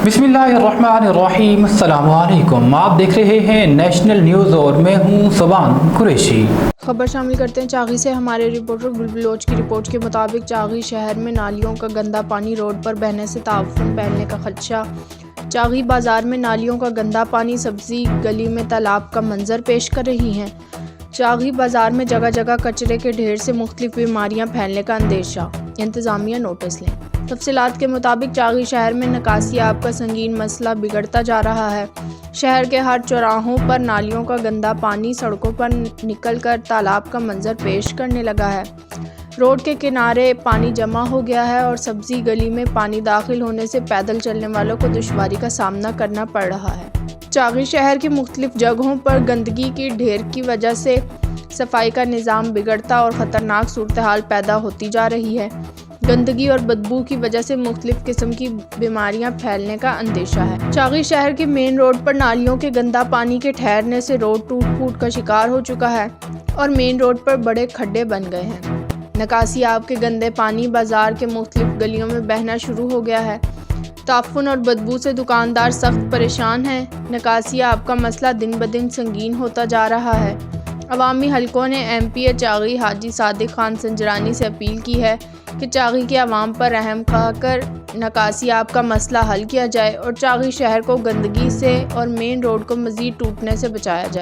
बिस्मिल्लाहिर्रहमानिर्रहीम। अस्सलाम वालेकुम। आप देख रहे हैं नेशनल न्यूज़ और मैं हूं सुबान कुरैशी। खबर शामिल करते हैं चागी से। हमारे रिपोर्टर गुलबलोच की रिपोर्ट के मुताबिक चागी शहर में नालियों का गंदा पानी रोड पर बहने से ताउन फैलने का खदशा। चागी बाजार में नालियों का गंदा पानी सब्जी गली में तालाब का मंजर पेश कर रही हैं। चागी बाजार में जगह जगह कचरे के ढेर से मुख्तलिफ बीमारियां फैलने का अंदेशा। इंतज़ामिया नोटिस लें। तफसीलात के मुताबिक चागी शहर में निकासी आब का संगीन मसला बिगड़ता जा रहा है। शहर के हर चौराहों पर नालियों का गंदा पानी सड़कों पर निकल कर तालाब का मंजर पेश करने लगा है। रोड के किनारे पानी जमा हो गया है और सब्जी गली में पानी दाखिल होने से पैदल चलने वालों को दुश्वारी का सामना करना पड़ रहा है। चागी शहर की मुख्तलिफ जगहों पर गंदगी की ढेर की वजह से सफाई का निज़ाम बिगड़ता और ख़तरनाक सूरत हाल पैदा होती जा रही है। गंदगी और बदबू की वजह से मुख्तलिफ किस्म की बीमारियां फैलने का अंदेशा है। चागी शहर के मेन रोड पर नालियों के गंदा पानी के ठहरने से रोड टूट फूट का शिकार हो चुका है और मेन रोड पर बड़े खड्डे बन गए हैं। निकासी आब के गंदे पानी बाजार के मुख्तलिफ गलियों में बहना शुरू हो गया है। ताफुन और बदबू से दुकानदार सख्त परेशान हैं। निकासी आब का मसला दिन ब दिन संगीन होता जा रहा है। अवामी हलकों ने MP चागी हाजी सादिक खान संजरानी से अपील की है कि चागी के अवाम पर रहम खाकर निकासी आब का मसला हल किया जाए और चागी शहर को गंदगी से और मेन रोड को मज़ीद टूटने से बचाया जाए।